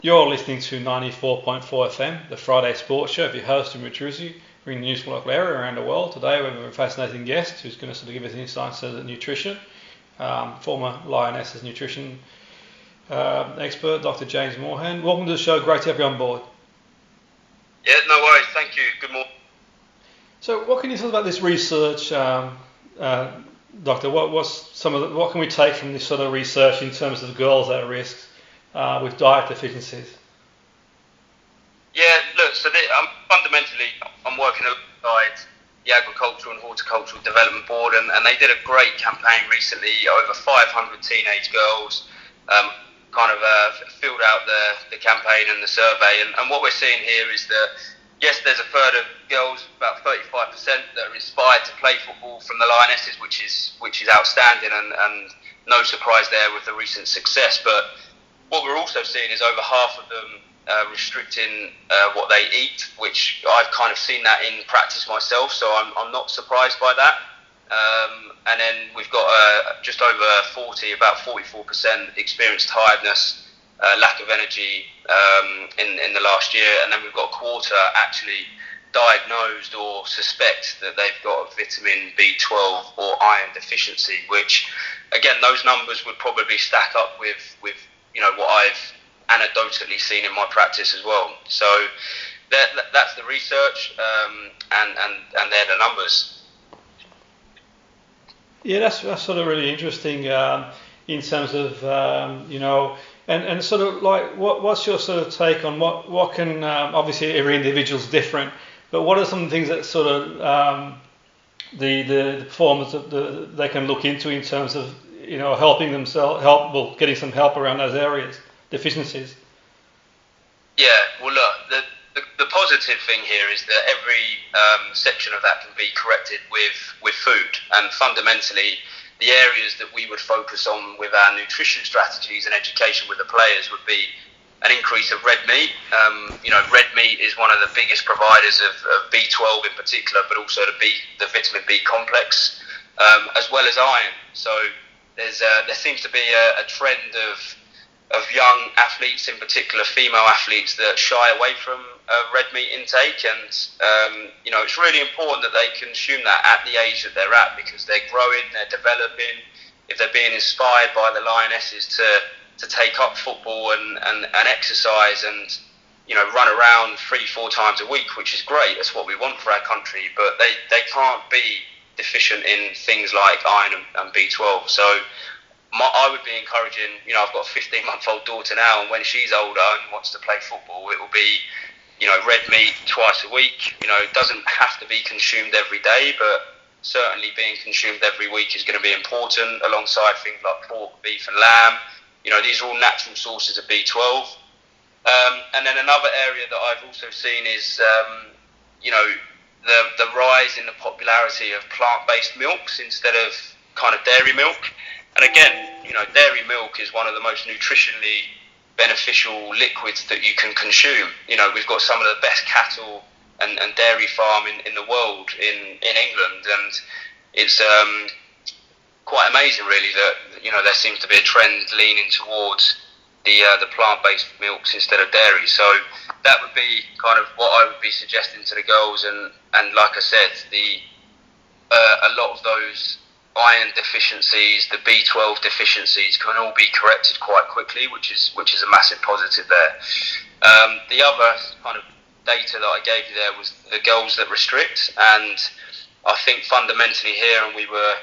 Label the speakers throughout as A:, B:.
A: You're listening to 94.4 FM, the Friday Sports Show. If your host, Jimmy Petruzzi, we're in the news local area around the world. Today we have a fascinating guest who's going to sort of give us insights into nutrition. Former Lioness Nutrition expert, Dr James Morehen. Welcome to the show. Great to have you on board.
B: Yeah, no worries. Thank you. Good morning.
A: So, what can you tell about this research, Doctor? What can we take from this sort of research in terms of girls at risk with diet deficiencies?
B: Yeah, look. So fundamentally, I'm working alongside the Agricultural and Horticultural Development Board, and they did a great campaign recently. Over 500 teenage girls filled out the campaign and the survey, and what we're seeing here is that yes, there's a third of girls, about 35%, that are inspired to play football from the Lionesses, which is outstanding, and no surprise there with the recent success. But what we're also seeing is over half of them restricting what they eat, which I've kind of seen that in practice myself, so I'm not surprised by that. And then we've got just over 40, about 44% experienced tiredness, lack of energy in the last year, and then we've got a quarter actually diagnosed or suspect that they've got a vitamin B12 or iron deficiency, which again those numbers would probably stack up with what I've anecdotally seen in my practice as well. So that's the research, and they're the numbers.
A: Yeah, that's sort of really interesting in terms of and sort of like what's your sort of take on what can obviously every individual's different, but what are some things that sort of the performers they can look into in terms of helping themselves getting some help around those areas, deficiencies?
B: Yeah, well look, the positive thing here is that every section of that can be corrected with food, and fundamentally the areas that we would focus on with our nutrition strategies and education with the players would be an increase of red meat. Red meat is one of the biggest providers of B12 in particular, but also the vitamin B complex, as well as iron. So there seems to be a trend of young athletes, in particular female athletes, that shy away from red meat intake, and it's really important that they consume that at the age that they're at, because they're growing, they're developing. If they're being inspired by the Lionesses to take up football and exercise and run around 3-4 times a week, which is great, that's what we want for our country, but they can't be deficient in things like iron and B12. So I would be encouraging, I've got a 15-month-old daughter now, and when she's older and wants to play football, it will be, red meat twice a week. It doesn't have to be consumed every day, but certainly being consumed every week is going to be important, alongside things like pork, beef and lamb. These are all natural sources of B12. And then another area that I've also seen is, the rise in the popularity of plant-based milks instead of kind of dairy milk. And again, dairy milk is one of the most nutritionally beneficial liquids that you can consume. We've got some of the best cattle and dairy farm in the world in England, and it's quite amazing really that there seems to be a trend leaning towards the plant-based milks instead of dairy. So that would be kind of what I would be suggesting to the girls, and like I said, a lot of those iron deficiencies, the B12 deficiencies, can all be corrected quite quickly, which is a massive positive there. The other kind of data that I gave you there was the girls that restrict, and I think fundamentally here, and we were,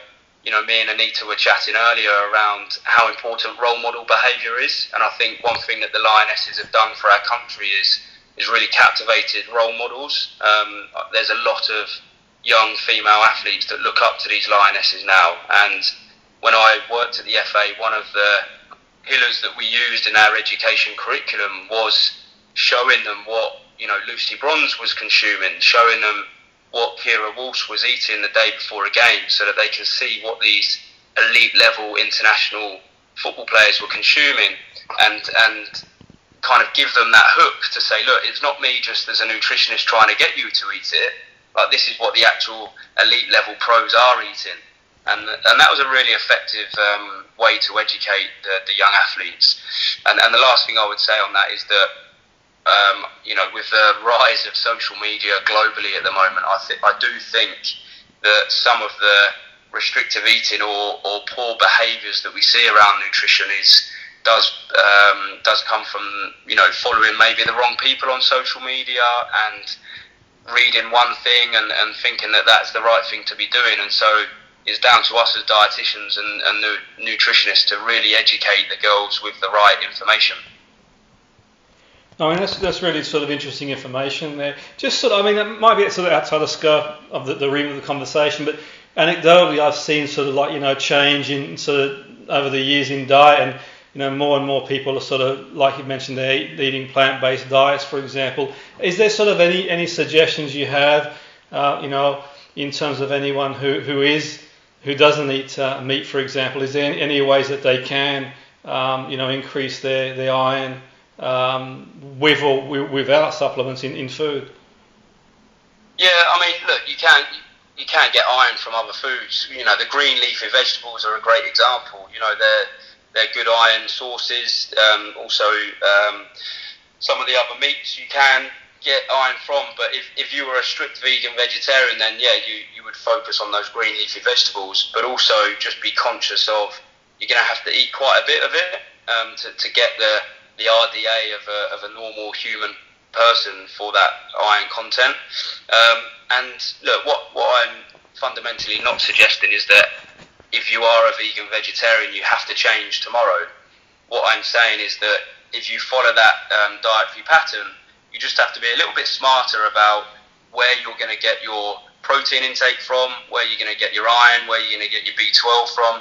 B: me and Anita were chatting earlier around how important role model behaviour is, and I think one thing that the Lionesses have done for our country is really captivated role models. There's a lot of young female athletes that look up to these Lionesses now, and when I worked at the FA, one of the pillars that we used in our education curriculum was showing them what Lucy Bronze was consuming, showing them what Kira Walsh was eating the day before a game, so that they can see what these elite level international football players were consuming, and kind of give them that hook to say, look, it's not me just as a nutritionist trying to get you to eat it, like this is what the actual elite level pros are eating. and that was a really effective way to educate the young athletes. And the last thing I would say on that is that with the rise of social media globally at the moment, I do think that some of the restrictive eating or poor behaviours that we see around nutrition does come from following maybe the wrong people on social media and reading one thing and thinking that that's the right thing to be doing. And so it's down to us as dietitians and nutritionists to really educate the girls with the right information.
A: I mean, that's really sort of interesting information there. Just sort of, I mean, that might be sort of outside the scope of the rim of the conversation, but anecdotally, I've seen sort of change in sort of over the years in diet, and more and more people are sort of, like you mentioned, they're eating plant-based diets, for example. Is there sort of any suggestions you have, in terms of anyone who doesn't eat meat, for example? Is there any ways that they can, increase their iron with or without supplements in food?
B: Yeah, I mean, look, you can get iron from other foods. The green leafy vegetables are a great example. They're good iron sources. Also, some of the other meats you can get iron from. But if you were a strict vegan vegetarian, then yeah, you would focus on those green leafy vegetables. But also just be conscious of you're going to have to eat quite a bit of it to get the RDA of a normal human person for that iron content. And look, what I'm fundamentally not suggesting is that if you are a vegan vegetarian, you have to change tomorrow. What I'm saying is that if you follow that dietary pattern, you just have to be a little bit smarter about where you're going to get your protein intake from, where you're going to get your iron, where you're going to get your B12 from,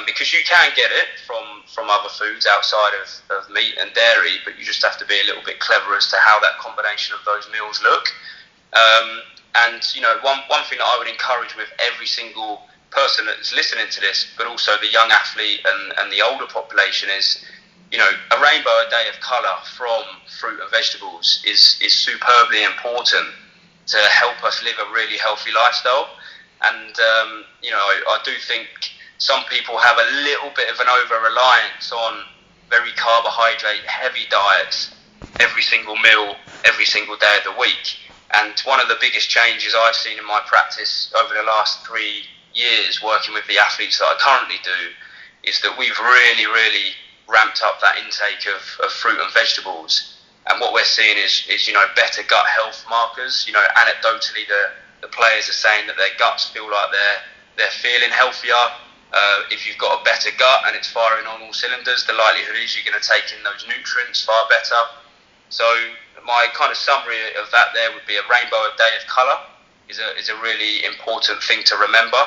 B: because you can get it from other foods outside of meat and dairy, but you just have to be a little bit clever as to how that combination of those meals look. And one thing that I would encourage with every single person that's listening to this, but also the young athlete and the older population is, a rainbow a day of colour from fruit and vegetables is superbly important to help us live a really healthy lifestyle. And I do think some people have a little bit of an over-reliance on very carbohydrate heavy diets every single meal, every single day of the week. And one of the biggest changes I've seen in my practice over the last 3 years working with the athletes that I currently do is that we've really, really ramped up that intake of fruit and vegetables. And what we're seeing is better gut health markers. Anecdotally, the players are saying that their guts feel like they're feeling healthier. If you've got a better gut and it's firing on all cylinders, the likelihood is you're going to take in those nutrients far better. So my kind of summary of that there would be a rainbow a day of colour is a really important thing to remember.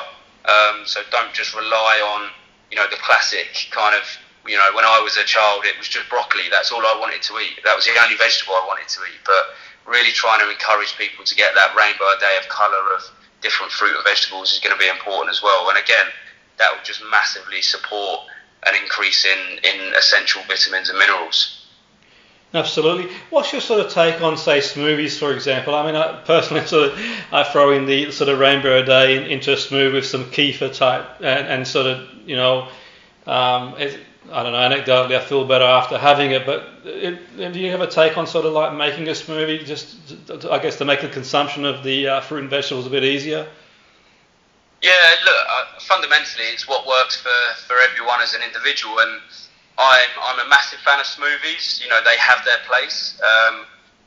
B: So don't just rely on the classic kind of when I was a child it was just broccoli. That's all I wanted to eat. That was the only vegetable I wanted to eat. But really trying to encourage people to get that rainbow a day of colour of different fruit and vegetables is going to be important as well. And again, that will just massively support an increase in essential vitamins and minerals.
A: Absolutely. What's your sort of take on, say, smoothies, for example? I mean, I personally I throw in the sort of rainbow a day into a smoothie with some kefir type and sort of, I don't know, anecdotally I feel better after having it, but do you have a take on sort of like making a smoothie, just I guess to make the consumption of the fruit and vegetables a bit easier?
B: Yeah, look, fundamentally it's what works for everyone as an individual, and I'm a massive fan of smoothies. They have their place.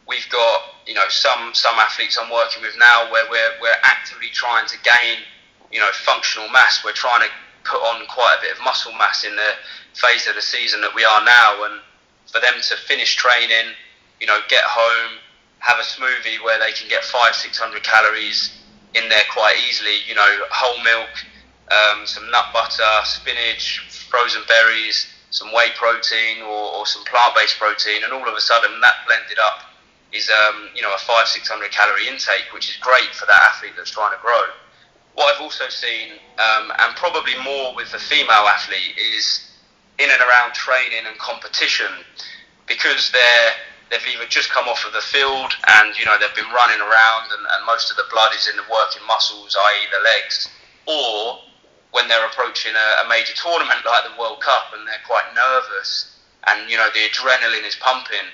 B: We've got some athletes I'm working with now where we're actively trying to gain functional mass. We're trying to put on quite a bit of muscle mass in the phase of the season that we are now, and for them to finish training, get home, have a smoothie where they can get 500-600 calories in there quite easily. Whole milk, some nut butter, spinach, frozen berries, some whey protein or some plant-based protein, and all of a sudden that blended up is a 500-600 calorie intake, which is great for that athlete that's trying to grow. What I've also seen, and probably more with the female athlete, is in and around training and competition, because they've either just come off of the field and they've been running around and most of the blood is in the working muscles, i.e. the legs, or when they're approaching a major tournament like the World Cup and they're quite nervous and, the adrenaline is pumping,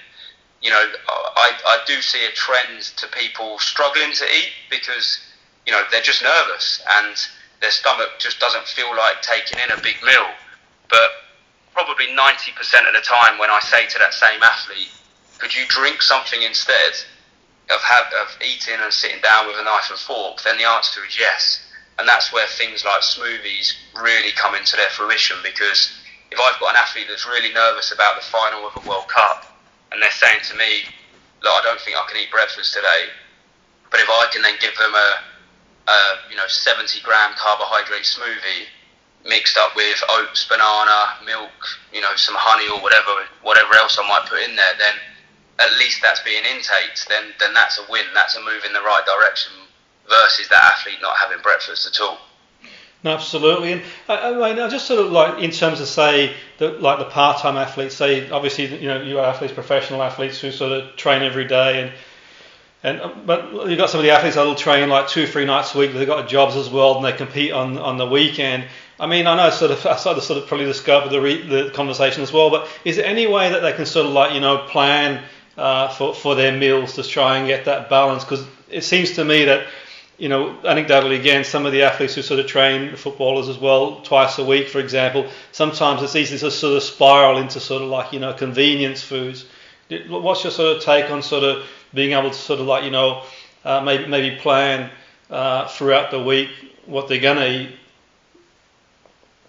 B: I do see a trend to people struggling to eat because, they're just nervous and their stomach just doesn't feel like taking in a big meal. But probably 90% of the time when I say to that same athlete, could you drink something instead of eating and sitting down with a knife and fork, then the answer is yes. And that's where things like smoothies really come into their fruition, because if I've got an athlete that's really nervous about the final of a World Cup and they're saying to me, look, I don't think I can eat breakfast today, but if I can then give them a 70-gram carbohydrate smoothie mixed up with oats, banana, milk, some honey or whatever else I might put in there, then at least that's being intaked, then that's a win, that's a move in the right direction versus that athlete not having breakfast at all.
A: No, absolutely. And I just sort of like in terms of say the part-time athletes, say obviously you are athletes, professional athletes who sort of train every day, but you've got some of the athletes that'll train like 2-3 nights a week. They've got jobs as well, and they compete on the weekend. I mean, I know I probably the scope of the conversation as well, but is there any way that they can sort of plan for their meals to try and get that balance? Because it seems to me that, anecdotally again, some of the athletes who sort of train footballers as well twice a week, for example, sometimes it's easy to sort of spiral into sort of convenience foods. What's your sort of take on sort of being able to sort of maybe plan throughout the week what they're going to eat?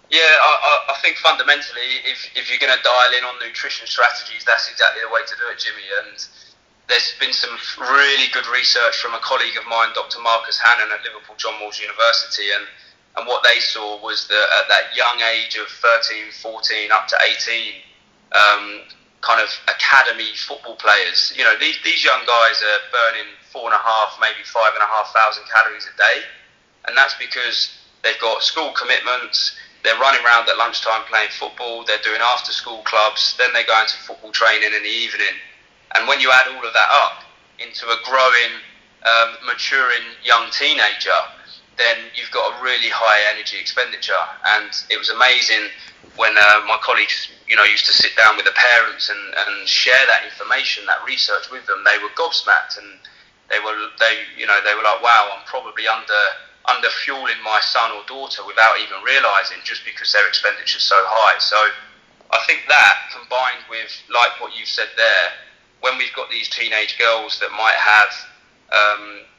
B: Yeah, I think fundamentally, if you're going to dial in on nutrition strategies, that's exactly the way to do it, Jimmy. And there's been some really good research from a colleague of mine, Dr Marcus Hannon at Liverpool John Moores University, and what they saw was that at that young age of 13, 14, up to 18, kind of academy football players, these young guys are burning 4.5, maybe 5,500 calories a day, and that's because they've got school commitments. They're running around at lunchtime playing football, they're doing after-school clubs, then they're going to football training in the evening. And when you add all of that up into a growing, maturing young teenager, then you've got a really high energy expenditure. And it was amazing when my colleagues, used to sit down with the parents and share that information, that research with them. They were gobsmacked, and they were like, wow, I'm probably under fueling my son or daughter without even realising, just because their expenditure is so high. So I think that, combined with, like what you've said there, when we've got these teenage girls that might have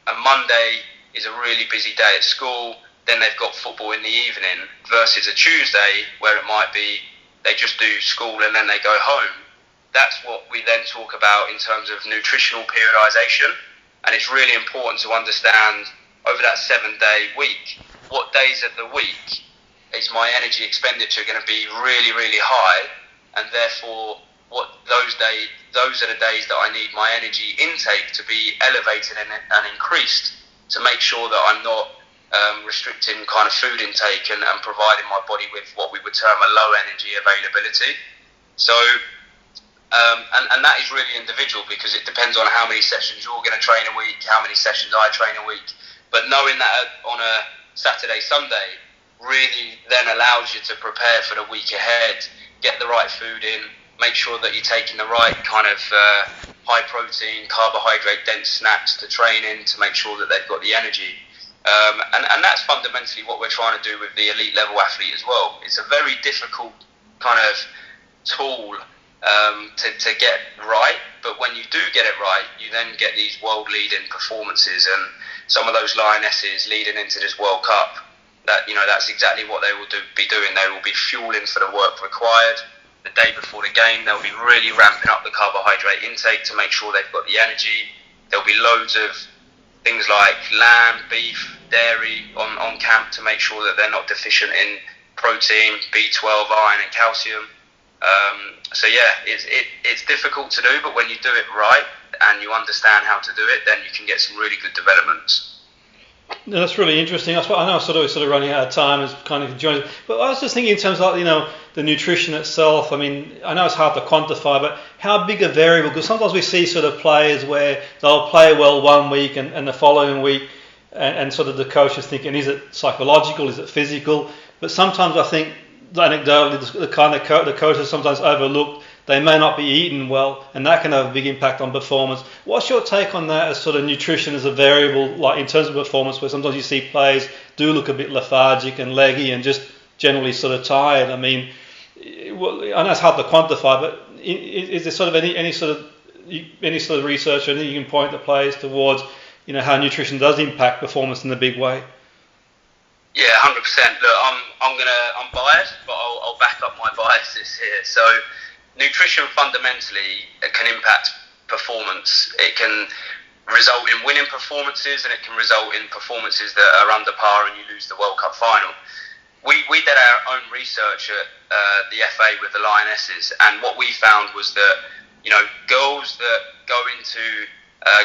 B: a Monday is a really busy day at school, then they've got football in the evening, versus a Tuesday where it might be they just do school and then they go home. That's what we then talk about in terms of nutritional periodisation, and it's really important to understand over that 7-day week, what days of the week is my energy expenditure going to be really, really high, and therefore those are the days that I need my energy intake to be elevated and increased, to make sure that I'm not restricting kind of food intake and providing my body with what we would term a low energy availability. So and that is really individual, because it depends on how many sessions you're going to train a week, how many sessions I train a week. But knowing that on a Saturday, Sunday really then allows you to prepare for the week ahead, get the right food in, make sure that you're taking the right kind of high protein, carbohydrate dense snacks to train in, to make sure that they've got the energy. And that's fundamentally what we're trying to do with the elite level athlete as well. It's a very difficult kind of tool to get right, but when you do get it right, you then get these world leading performances, and some of those lionesses leading into this World Cup, that's exactly what they will be doing. They will be fueling for the work required. The day before the game, they'll be really ramping up the carbohydrate intake to make sure they've got the energy. There'll be loads of things like lamb, beef, dairy on camp to make sure that they're not deficient in protein, B12, iron and calcium. So yeah, it's difficult to do, but when you do it right and you understand how to do it, then you can get some really good developments.
A: No, that's really interesting. I know I'm sort of running out of time as kind of joining, but I was just thinking in terms of the nutrition itself. I mean, I know it's hard to quantify, but how big a variable? Because sometimes we see sort of players where they'll play well one week and the following week, and sort of the coach is thinking, is it psychological? Is it physical? But sometimes I think anecdotally the kind of the coaches sometimes overlooked. They may not be eating well, and that can have a big impact on performance. What's your take on that as sort of nutrition as a variable, like in terms of performance, where sometimes you see players do look a bit lethargic and leggy and just generally sort of tired? I mean, I know it's hard to quantify, but is there sort of any sort of research or anything you can point the players towards, how nutrition does impact performance in a big way?
B: Yeah, 100%. Look, I'm biased, but I'll back up my biases here. So, nutrition fundamentally can impact performance. It can result in winning performances, and it can result in performances that are under par and you lose the World Cup final. We did our own research at the FA with the Lionesses, and what we found was that girls that go into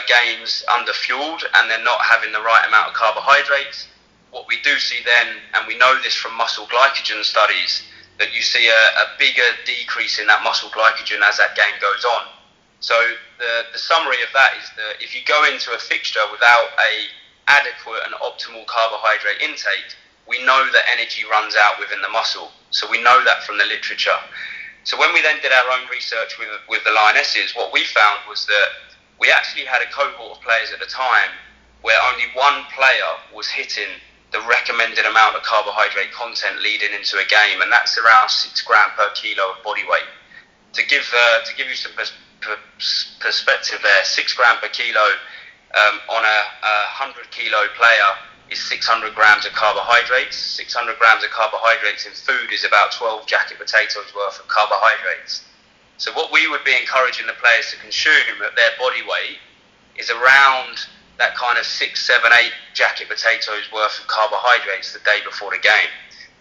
B: games under-fueled and they're not having the right amount of carbohydrates, what we do see then, and we know this from muscle glycogen studies, that you see a bigger decrease in that muscle glycogen as that game goes on. So the summary of that is that if you go into a fixture without a adequate and optimal carbohydrate intake, we know that energy runs out within the muscle. So we know that from the literature. So when we then did our own research with the Lionesses, what we found was that we actually had a cohort of players at the time where only one player was hitting the recommended amount of carbohydrate content leading into a game, and that's around 6 grams per kilo of body weight. To give you some perspective there, 6 grams per kilo on a 100 kilo player is 600 grams of carbohydrates. 600 grams of carbohydrates in food is about 12 jacket potatoes worth of carbohydrates. So what we would be encouraging the players to consume at their body weight is around that kind of 6, 7, 8 jacket potatoes worth of carbohydrates the day before the game.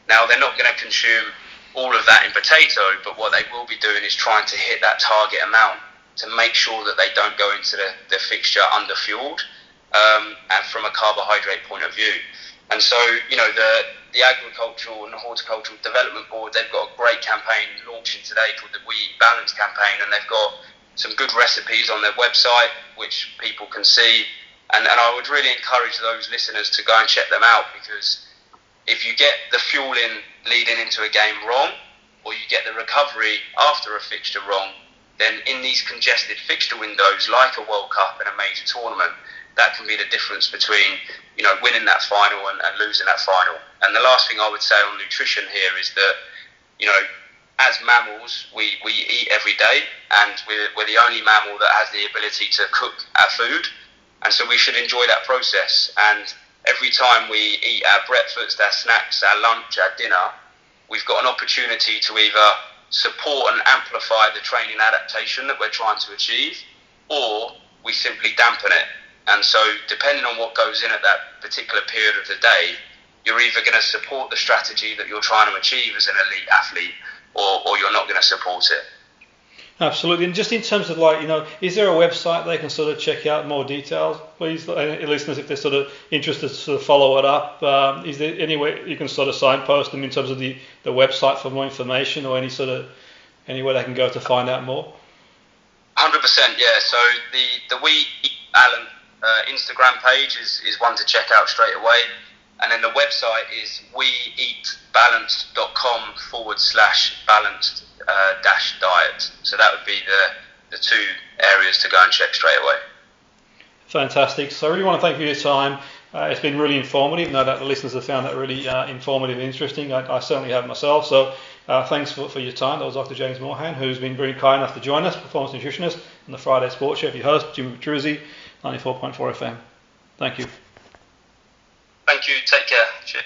B: Now, they're not going to consume all of that in potato, but what they will be doing is trying to hit that target amount to make sure that they don't go into the fixture under-fueled, and from a carbohydrate point of view. And so, the Agricultural and Horticultural Development Board, they've got a great campaign launching today called the We Eat Balance campaign, and they've got some good recipes on their website, which people can see. And I would really encourage those listeners to go and check them out, because if you get the fueling leading into a game wrong, or you get the recovery after a fixture wrong, then in these congested fixture windows, like a World Cup and a major tournament, that can be the difference between, winning that final and losing that final. And the last thing I would say on nutrition here is that, as mammals, we eat every day, and we're the only mammal that has the ability to cook our food. And so we should enjoy that process. And every time we eat our breakfast, our snacks, our lunch, our dinner, we've got an opportunity to either support and amplify the training adaptation that we're trying to achieve, or we simply dampen it. And so depending on what goes in at that particular period of the day, you're either going to support the strategy that you're trying to achieve as an elite athlete, or you're not going to support it.
A: Absolutely. And just in terms of is there a website they can sort of check out more details, please, listeners, if they're sort of interested to sort of follow it up? Is there any way you can sort of signpost them in terms of the website for more information, or anywhere they can go to find out more?
B: 100%, yeah. So the We Eat Balance Instagram page is one to check out straight away. And then the website is weeatbalance.com/balanced-diet. So that would be the two areas to go and check straight away.
A: Fantastic. So I really want to thank you for your time. It's been really informative. No doubt the listeners have found that really informative and interesting. I certainly have myself. So thanks for your time. That was Dr. James Morehen, who's been very kind enough to join us, performance nutritionist, on the Friday Sports Show. Your host, Jimmy Petruzzi, 94.4 FM. Thank you.
B: Thank you. Take care. Cheers.